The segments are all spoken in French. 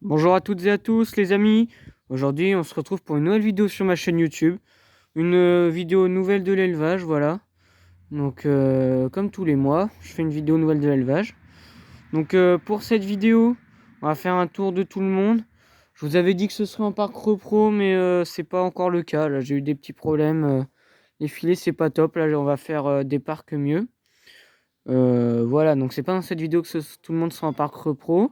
Bonjour à toutes et à tous les amis. Aujourd'hui on se retrouve pour une nouvelle vidéo sur ma chaîne YouTube. Une vidéo nouvelle de l'élevage, voilà. Donc comme tous les mois, je fais une vidéo nouvelle de l'élevage. Donc pour cette vidéo, on va faire un tour de tout le monde. Je vous avais dit que ce serait en parc repro, mais c'est pas encore le cas. Là j'ai eu des petits problèmes. Les filets c'est pas top. Là on va faire des parcs mieux. Voilà, donc c'est pas dans cette vidéo que tout le monde sera en parc repro.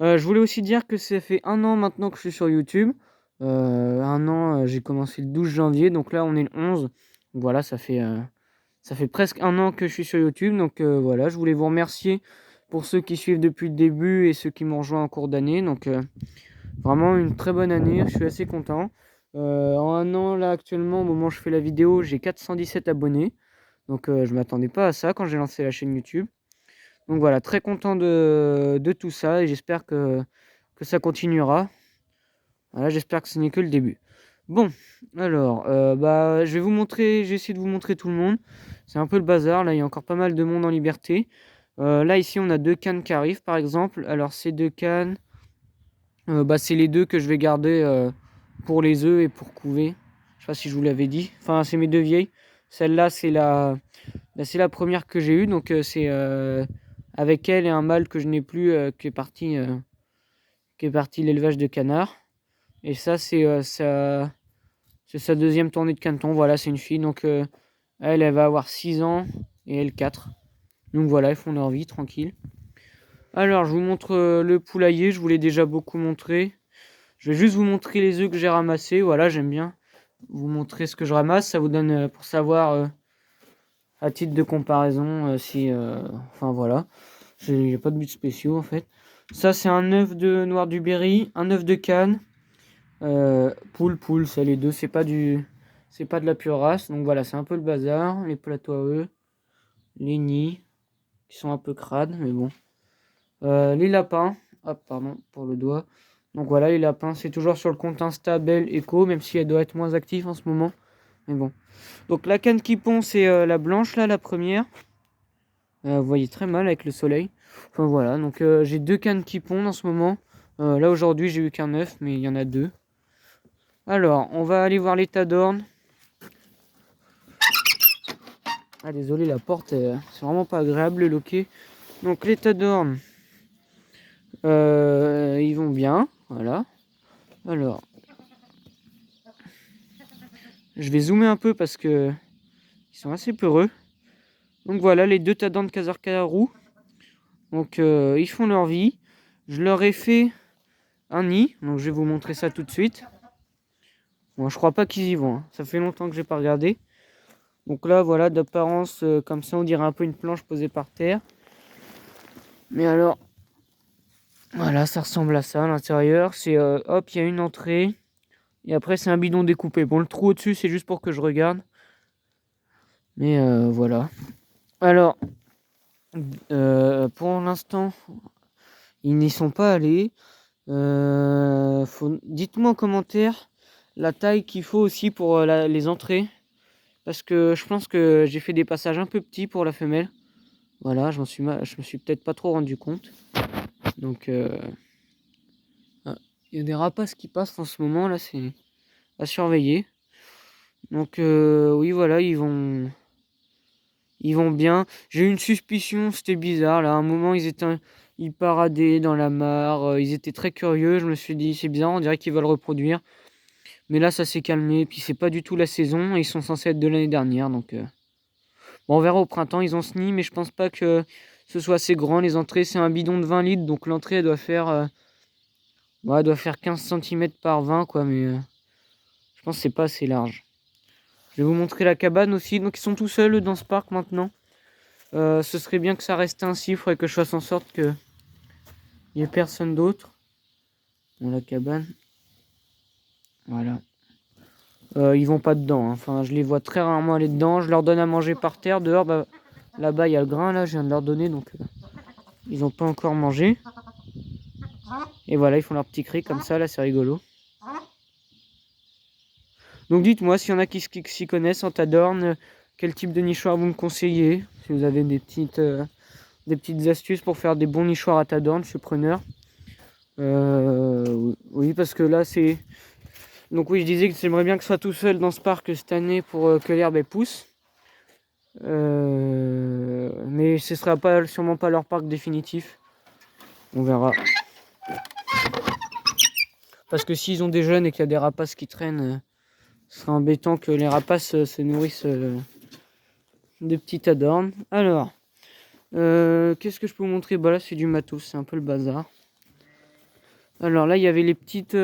Je voulais aussi dire que ça fait un an maintenant que je suis sur YouTube. Un an, j'ai commencé le 12 janvier, donc là on est le 11. Donc voilà, ça fait presque un an que je suis sur YouTube. Donc voilà, je voulais vous remercier pour ceux qui suivent depuis le début et ceux qui m'ont rejoint en cours d'année. Donc vraiment une très bonne année, je suis assez content. En un an, là actuellement, au moment où je fais la vidéo, j'ai 417 abonnés. Donc je m'attendais pas à ça quand j'ai lancé la chaîne YouTube. Donc voilà, très content de tout ça et j'espère que ça continuera. Voilà, j'espère que ce n'est que le début. Bon, alors, je vais vous montrer, j'ai essayé de vous montrer tout le monde. C'est un peu le bazar, là il y a encore pas mal de monde en liberté. Là ici on a deux cannes qui arrivent par exemple. Alors ces deux cannes, c'est les deux que je vais garder pour les œufs et pour couver. Je sais pas si je vous l'avais dit. Enfin c'est mes deux vieilles. Celle-là c'est la première que j'ai eue, donc c'est avec elle et un mâle que je n'ai plus qui est parti l'élevage de canards. Et ça c'est sa deuxième tournée de canton. Voilà, c'est une fille, donc elle va avoir 6 ans et elle 4. Donc voilà, ils font leur vie tranquille. Alors je vous montre le poulailler, je vous l'ai déjà beaucoup montré. Je vais juste vous montrer les œufs que j'ai ramassés. Voilà, j'aime bien vous montrer ce que je ramasse, ça vous donne pour savoir à titre de comparaison si enfin voilà. Il n'y a pas de but spéciaux en fait. Ça c'est un œuf de noir du Berry, un œuf de Cannes, poule, ça les deux, c'est pas de la pure race. Donc voilà, c'est un peu le bazar. Les plateaux à œufs, les nids qui sont un peu crades, mais bon. Les lapins, hop pardon pour le doigt. Donc voilà, les lapins, c'est toujours sur le compte Insta Belle Echo, même si elle doit être moins active en ce moment. Mais bon. Donc la canne qui pond, c'est la blanche là, la première. Vous voyez très mal avec le soleil. Enfin voilà, donc j'ai deux cannes qui pondent en ce moment. Là aujourd'hui j'ai eu qu'un œuf, mais il y en a deux. Alors, on va aller voir l'état d'orne. Ah désolé, la porte, c'est vraiment pas agréable le loquet. Donc l'état d'orne, ils vont bien, voilà. Alors, je vais zoomer un peu parce que ils sont assez peureux. Donc voilà, les deux tadans de Casarcarou. Donc ils font leur vie. Je leur ai fait un nid, donc je vais vous montrer ça tout de suite. Bon, je crois pas qu'ils y vont, hein. Ça fait longtemps que j'ai pas regardé. Donc là, voilà, d'apparence, comme ça, on dirait un peu une planche posée par terre. Mais alors, voilà, ça ressemble à ça à l'intérieur. C'est hop, il y a une entrée. Et après, c'est un bidon découpé. Bon, le trou au-dessus, c'est juste pour que je regarde. Mais voilà. Alors, pour l'instant, ils n'y sont pas allés. Dites-moi en commentaire la taille qu'il faut aussi pour les entrées. Parce que je pense que j'ai fait des passages un peu petits pour la femelle. Voilà, je me suis peut-être pas trop rendu compte. Donc, ah, il y a des rapaces qui passent en ce moment, là, c'est à surveiller. Donc, oui, voilà, ils vont bien. J'ai eu une suspicion, c'était bizarre, là. À un moment, ils paradaient dans la mare, ils étaient très curieux. Je me suis dit, c'est bizarre, on dirait qu'ils veulent reproduire. Mais là, ça s'est calmé, puis c'est pas du tout la saison, et ils sont censés être de l'année dernière, donc... Bon, on verra au printemps, ils ont ce nid, mais je pense pas que ce soit assez grand. Les entrées, c'est un bidon de 20 litres, donc l'entrée, elle doit faire 15 cm par 20, quoi, mais je pense que c'est pas assez large. Je vais vous montrer la cabane aussi. Donc, ils sont tout seuls dans ce parc maintenant. Ce serait bien que ça reste ainsi. Il faudrait que je fasse en sorte qu'il n'y ait personne d'autre dans la cabane. Voilà. Ils vont pas dedans, hein. Enfin, je les vois très rarement aller dedans. Je leur donne à manger par terre. Dehors, là-bas, il y a le grain. Là, je viens de leur donner, donc ils n'ont pas encore mangé. Et voilà, ils font leur petit cri comme ça. Là, c'est rigolo. Donc, dites-moi s'il y en a qui s'y connaissent en tas d'orne. Quel type de nichoir vous me conseillez? Si vous avez des petites astuces pour faire des bons nichoirs à tas d'orne, je suis preneur. Oui, parce que là, c'est... Donc oui, je disais que j'aimerais bien que ce soit tout seul dans ce parc cette année pour que l'herbe elle pousse. Mais ce sera pas, sûrement pas leur parc définitif. On verra. Parce que s'ils ont des jeunes et qu'il y a des rapaces qui traînent, ce serait embêtant que les rapaces se nourrissent des petites adornes. Alors, qu'est-ce que je peux vous montrer? Bah là, c'est du matos, c'est un peu le bazar. Alors là, il y avait les petites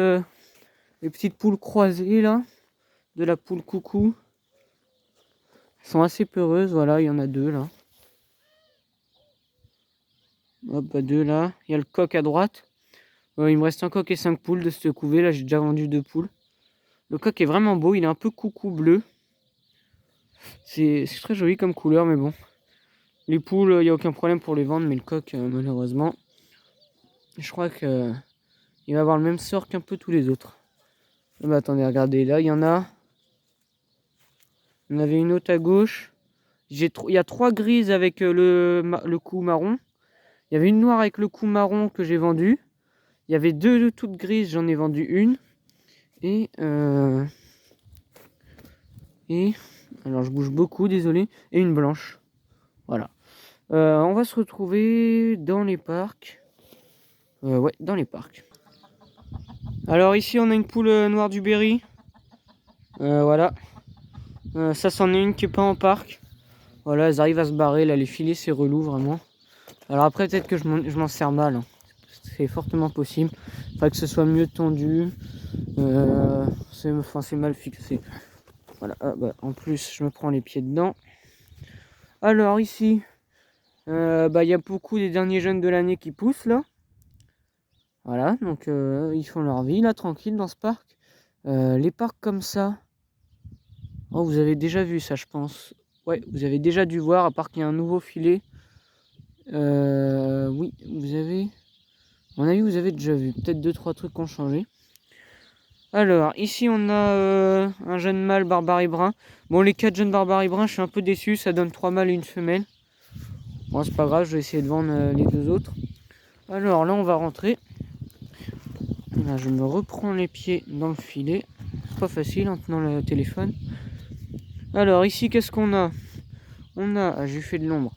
poules croisées là, de la poule coucou. Elles sont assez peureuses, voilà, il y en a deux là. Hop, bah, deux là. Il y a le coq à droite. Il me reste un coq et 5 poules de cette couvée. Là, j'ai déjà vendu 2 poules. Le coq est vraiment beau. Il est un peu coucou bleu. C'est très joli comme couleur, mais bon. Les poules, il n'y a aucun problème pour les vendre, mais le coq, malheureusement, je crois que il va avoir le même sort qu'un peu tous les autres. Ah bah, attendez, regardez, là, il y en a. On avait une autre à gauche. Il y a 3 grises avec le cou marron. Il y avait une noire avec le cou marron que j'ai vendu. Il y avait 2 toutes grises, j'en ai vendu une. Et alors je bouge beaucoup, désolé. Et une blanche. Voilà. On va se retrouver dans les parcs. Ouais, dans les parcs. Alors ici on a une poule noire du Berry. Voilà. Ça c'en est une qui est pas en parc. Voilà, elles arrivent à se barrer. Là, les filets c'est relou vraiment. Alors après peut-être que je m'en sers mal. Hein. C'est fortement possible. Il faudrait que ce soit mieux tendu. C'est mal fixé. Voilà, bah, en plus je me prends les pieds dedans. Alors ici, bah, y a beaucoup des derniers jeunes de l'année qui poussent là. Voilà, donc ils font leur vie là, tranquille dans ce parc. Les parcs comme ça, oh, vous avez déjà vu ça je pense. Ouais, vous avez déjà dû voir, à part qu'il y a un nouveau filet. Oui, vous avez... À mon avis, vous avez déjà vu. Peut-être 2-3 trucs qui ont changé. Alors, ici on a un jeune mâle barbarie brun. Bon, les 4 jeunes barbarie brun, je suis un peu déçu, ça donne 3 mâles et une femelle. Bon, c'est pas grave, je vais essayer de vendre les 2 autres. Alors là, on va rentrer. Là, je me reprends les pieds dans le filet. C'est pas facile en tenant le téléphone. Alors, ici, qu'est-ce qu'on a? On a... Ah, j'ai fait de l'ombre.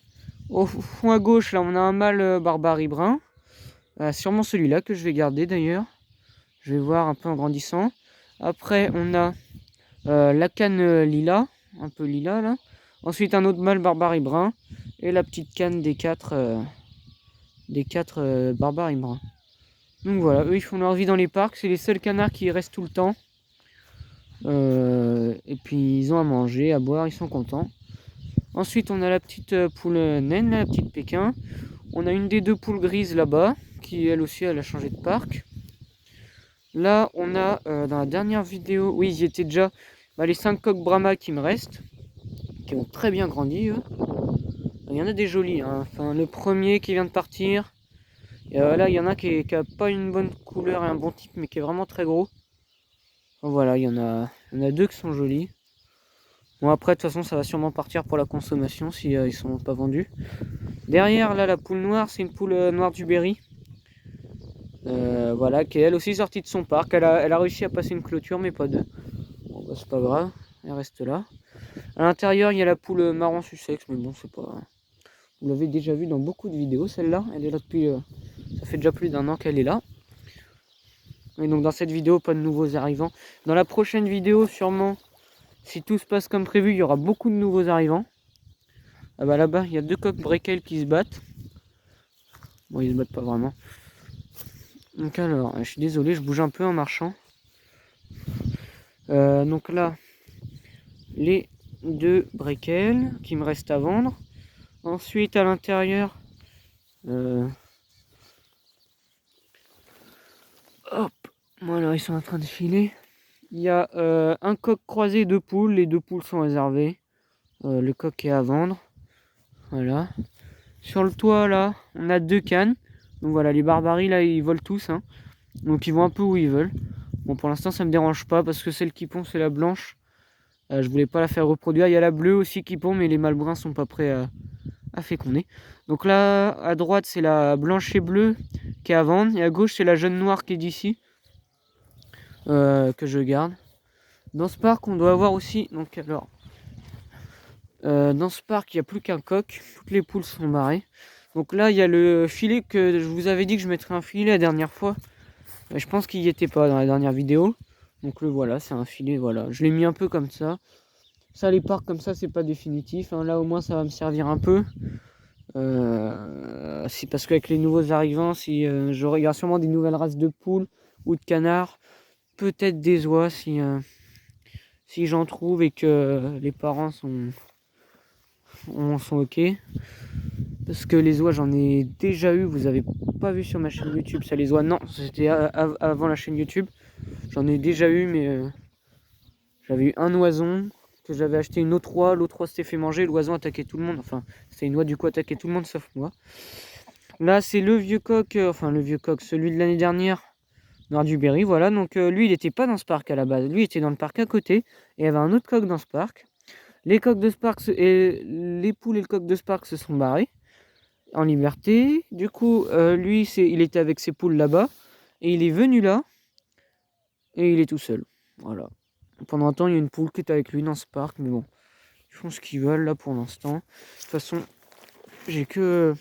Au fond à gauche, là, on a un mâle barbarie brun. Sûrement celui-là que je vais garder d'ailleurs. Je vais voir un peu en grandissant. Après, on a la canne lilas, un peu lilas là. Ensuite, un autre mâle barbarie brun. Et la petite canne des 4 barbarie brun. Donc voilà, eux ils font leur vie dans les parcs. C'est les seuls canards qui restent tout le temps. Et puis ils ont à manger, à boire, ils sont contents. Ensuite, on a la petite poule naine, la petite Pékin. On a une des 2 poules grises là-bas, qui elle aussi elle a changé de parc. Là, on a dans la dernière vidéo, oui, j'y étais déjà, bah, les 5 coqs Brahma qui me restent, qui ont très bien grandi, eux. Il y en a des jolis, hein. Enfin, le premier qui vient de partir. Et là, il y en a qui a pas une bonne couleur et un bon type, mais qui est vraiment très gros. Voilà, il y en a 2 qui sont jolis. Bon, après, de toute façon, ça va sûrement partir pour la consommation si ils sont pas vendus. Derrière, là, la poule noire, c'est une poule noire du Berry. Voilà, qui est elle aussi sortie de son parc. Elle a réussi à passer une clôture, mais pas 2. Bon, bah, c'est pas grave, elle reste là. À l'intérieur, il y a la poule marron Sussex, mais bon, c'est pas... Vous l'avez déjà vu dans beaucoup de vidéos, celle-là. Elle est là depuis... ça fait déjà plus d'1 an qu'elle est là. Et donc dans cette vidéo, pas de nouveaux arrivants. Dans la prochaine vidéo, sûrement, si tout se passe comme prévu, il y aura beaucoup de nouveaux arrivants. Ah bah là-bas, il y a 2 coqs Breckel qui se battent. Bon, ils se battent pas vraiment. Donc alors, je suis désolé, je bouge un peu en marchant. Donc là, les 2 Breckel qui me restent à vendre. Ensuite, à l'intérieur, hop, voilà, ils sont en train de filer. Il y a un coq croisé, 2 poules. Les 2 poules sont réservées. Le coq est à vendre. Voilà. Sur le toit, là, on a 2 cannes. Donc voilà, les barbaries, là, ils volent tous. Hein. Donc ils vont un peu où ils veulent. Bon, pour l'instant, ça me dérange pas parce que celle qui pond, c'est la blanche. Je voulais pas la faire reproduire. Il y a la bleue aussi qui pond, mais les mâles bruns sont pas prêts à féconder. Donc là, à droite, c'est la blanche et bleue qui est à vendre. Et à gauche, c'est la jaune noire qui est d'ici, que je garde. Dans ce parc, on doit avoir aussi... Donc alors, dans ce parc, il n'y a plus qu'un coq. Toutes les poules sont barrées. Donc là, il y a le filet que je vous avais dit que je mettrais un filet la dernière fois. Mais je pense qu'il n'y était pas dans la dernière vidéo. Donc le voilà, c'est un filet, voilà. Je l'ai mis un peu comme ça. Ça, les parcs comme ça, c'est pas définitif. Hein. Là, au moins, ça va me servir un peu. C'est parce qu'avec les nouveaux arrivants, si j'aurai, il y aura sûrement des nouvelles races de poules ou de canards. Peut-être des oies si j'en trouve et que les parents sont ok. Parce que les oies, j'en ai déjà eu. Vous avez pas vu sur ma chaîne YouTube ça, les oies? Non, c'était avant la chaîne YouTube. J'en ai déjà eu, mais j'avais eu un oison que j'avais acheté une autre oie. L'autre oie s'était fait manger. L'oison attaquait tout le monde. Enfin, c'était une oie du coup attaquait tout le monde sauf moi. Là, c'est le vieux coq, enfin le vieux coq, celui de l'année dernière, Noir du Berry. Voilà, donc lui, il n'était pas dans ce parc à la base. Lui, il était dans le parc à côté. Et il y avait un autre coq dans ce parc. Les coqs de Spark et les poules et le coq de Spark se sont barrés en liberté. Du coup, lui, il était avec ses poules là-bas. Et il est venu là. Et il est tout seul. Voilà. Pendant un temps, il y a une poule qui est avec lui dans ce parc. Mais bon, ils font ce qu'ils veulent là pour l'instant. De toute façon, j'ai que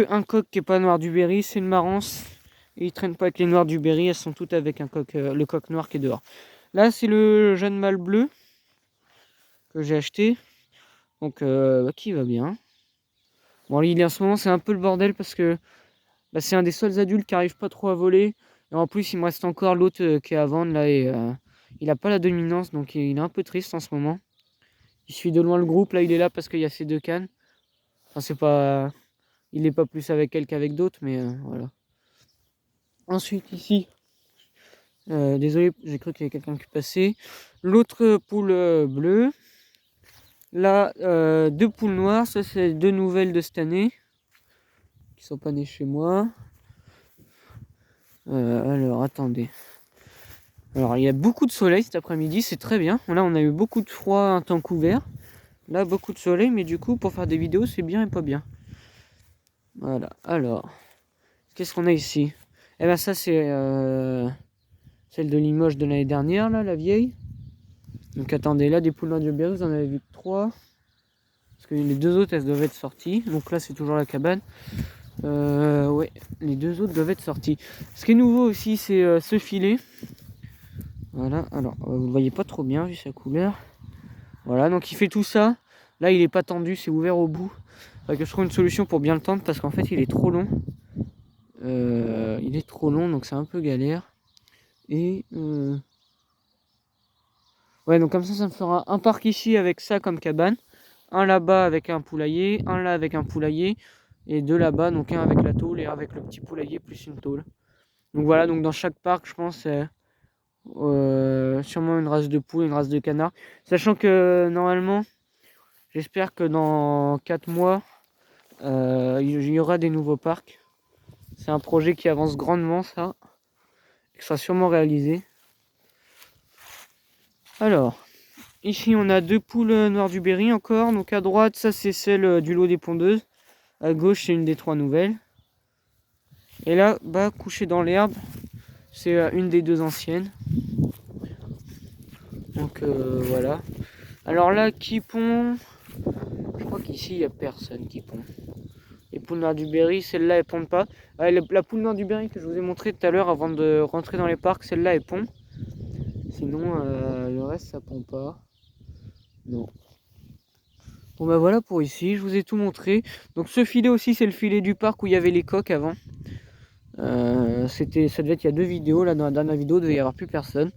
un coq qui est pas Noir du Berry. C'est une marance. Et ils traînent pas avec les Noirs du Berry. Elles sont toutes avec un coq, le coq noir qui est dehors. Là, c'est le jeune mâle bleu que j'ai acheté. Donc, qui va bien. Bon, il est en ce moment, c'est un peu le bordel parce que c'est un des seuls adultes qui arrive pas trop à voler. Et en plus, il me reste encore l'autre qui est à vendre là et il a pas la dominance, donc il est un peu triste en ce moment. Il suit de loin le groupe, là il est là parce qu'il y a ces deux cannes. Enfin, c'est pas, il est pas plus avec elle qu'avec d'autres, mais voilà. Ensuite ici, désolé, j'ai cru qu'il y avait quelqu'un qui passait. L'autre poule bleue. Là, deux poules noires, ça c'est deux nouvelles de cette année qui sont pas nées chez moi. Alors, attendez. Alors, il y a beaucoup de soleil cet après-midi, c'est très bien. Là, on a eu beaucoup de froid, un temps couvert. Là, beaucoup de soleil, mais du coup, pour faire des vidéos, c'est bien et pas bien. Voilà, alors. Qu'est-ce qu'on a ici? Eh ben, ça, c'est celle de Limoges de l'année dernière, là, la vieille. Donc, attendez, là, des poules Noir du Berry, vous en avez vu que 3. Parce que les deux autres, elles doivent être sorties. Donc là, c'est toujours la cabane. Ouais, les deux autres doivent être sortis. Ce qui est nouveau aussi, c'est ce filet. Voilà, alors vous ne voyez pas trop bien vu sa couleur. Voilà, donc il fait tout ça. Là, il est pas tendu, c'est ouvert au bout. Faudrait que je trouve une solution pour bien le tendre parce qu'en fait, il est trop long. Il est trop long, donc c'est un peu galère. Et ouais, donc comme ça me fera un parc ici avec ça comme cabane. Un là-bas avec un poulailler, un là avec un poulailler. Et deux là-bas, donc un avec la tôle et un avec le petit poulailler plus une tôle. Donc voilà, donc dans chaque parc, je pense, sûrement une race de poule, une race de canard. Sachant que normalement, j'espère que dans 4 mois, il y aura des nouveaux parcs. C'est un projet qui avance grandement, ça. Qui sera sûrement réalisé. Alors, ici on a deux poules Noir du Berry encore. Donc à droite, ça c'est celle du lot des pondeuses. À gauche, c'est une des 3 nouvelles. Et là, bas, couché dans l'herbe, c'est une des 2 anciennes. Donc voilà. Alors là, qui pond? Je crois qu'ici, il n'y a personne qui pond. Les poules Noir du Berry, celle-là, elles pondent pas. La poule Noir du Berry que je vous ai montré tout à l'heure avant de rentrer dans les parcs, celle-là, elle pond. Sinon, le reste, ça pond pas. Non. Bon bah voilà pour ici, je vous ai tout montré. Donc ce filet aussi, c'est le filet du parc où il y avait les coques avant. Ça devait être il y a 2 vidéos. Là, dans la dernière vidéo, il devait y avoir plus personne.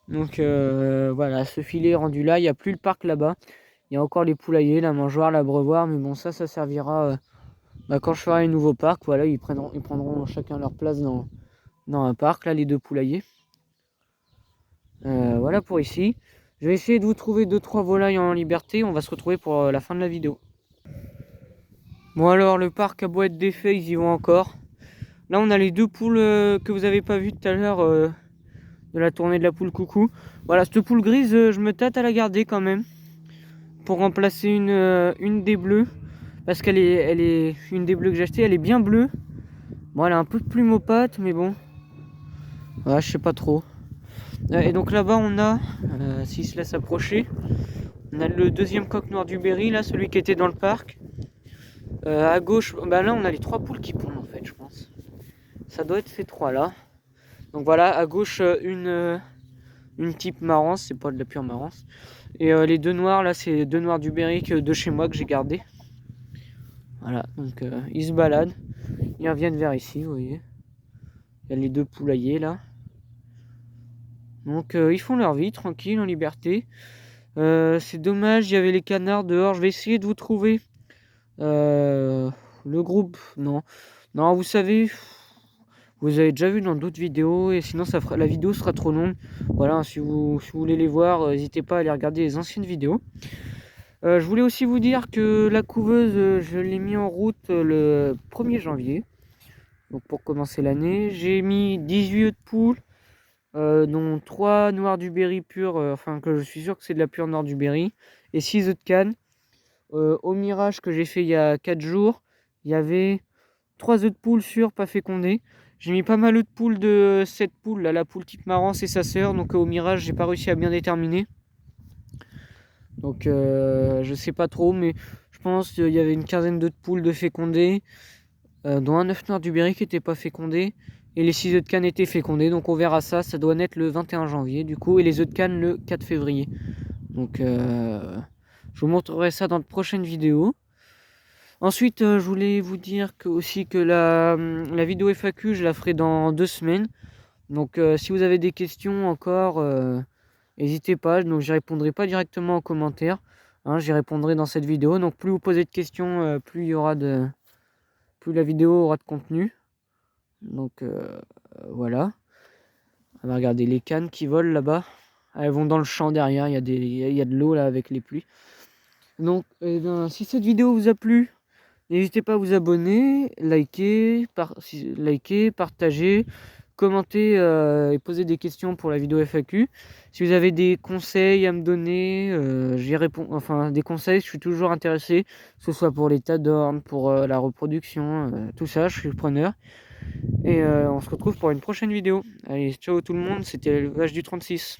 Donc voilà, ce filet est rendu là. Il n'y a plus le parc là-bas. Il y a encore les poulaillers, la mangeoire, l'abreuvoir. Mais bon, ça servira quand je ferai un nouveau parc. Voilà, ils prendront chacun leur place dans un parc. Là, les 2 poulaillers. Voilà pour ici. Je vais essayer de vous trouver 2-3 volailles en liberté. On va se retrouver pour la fin de la vidéo. Bon alors, le parc a beau être défait, ils y vont encore. Là, on a les 2 poules que vous n'avez pas vues tout à l'heure de la tournée de la poule coucou. Voilà, cette poule grise, je me tâte à la garder quand même. pour remplacer une des bleues. Parce qu'elle est une des bleues que j'ai acheté, elle est bien bleue. Bon, elle a un peu de plume aux pattes, mais bon. Ouais, je sais pas trop. Et donc là-bas, on a, s'il se laisse approcher, on a le deuxième coq noir du Berry, là, celui qui était dans le parc. À gauche, bah là, on a les 3 poules qui pondent, en fait, je pense. Ça doit être ces 3 là. Donc voilà, à gauche, une type marrance, c'est pas de la pure marrance. Et les 2 noirs, là, c'est 2 noirs du Berry de chez moi que j'ai gardé. Voilà, donc ils se baladent. Ils reviennent vers ici, vous voyez. Il y a les 2 poulaillers, là. Donc ils font leur vie, tranquille, en liberté. C'est dommage, il y avait les canards dehors. Je vais essayer de vous trouver le groupe. Non, non, vous savez, vous avez déjà vu dans d'autres vidéos. Et sinon, la vidéo sera trop longue. Voilà, si vous voulez les voir, n'hésitez pas à aller regarder les anciennes vidéos. Je voulais aussi vous dire que la couveuse, je l'ai mis en route le 1er janvier. Donc pour commencer l'année, j'ai mis 18 œufs de poule. Dont 3 noirs du Berry pur, enfin que je suis sûr que c'est de la pure noir du Berry, et 6 œufs de canne. Au mirage que j'ai fait il y a 4 jours, il y avait 3 œufs de poule sûrs pas fécondés. J'ai mis pas mal de poules de cette poule, là, la poule type marrance et sa sœur, donc au mirage j'ai pas réussi à bien déterminer. Donc je sais pas trop, mais je pense qu'il y avait une quinzaine d'œufs de poules de fécondés, dont un œuf noir du Berry qui n'était pas fécondé. Et les 6 œufs de canne étaient fécondés, donc on verra ça. Ça doit naître le 21 janvier, du coup, et les œufs de canne le 4 février. Donc, je vous montrerai ça dans de prochaines vidéos. Ensuite, je voulais vous dire aussi que la vidéo FAQ, je la ferai dans 2 semaines. Donc, si vous avez des questions encore, n'hésitez pas. Donc, j'y répondrai pas directement en commentaire. Hein, j'y répondrai dans cette vidéo. Donc, plus vous posez de questions, plus la vidéo aura de contenu. Donc voilà. On va regarder les cannes qui volent là-bas. Elles vont dans le champ derrière. Il y a de l'eau là avec les pluies. Donc si cette vidéo vous a plu, n'hésitez pas à vous abonner, liker, partager, commenter et poser des questions pour la vidéo FAQ. Si vous avez des conseils à me donner, j'y réponds. Enfin, des conseils, je suis toujours intéressé, que ce soit pour l'état d'orne, pour la reproduction, tout ça, je suis preneur. Et on se retrouve pour une prochaine vidéo. Allez, ciao tout le monde, c'était l'élevage du 36.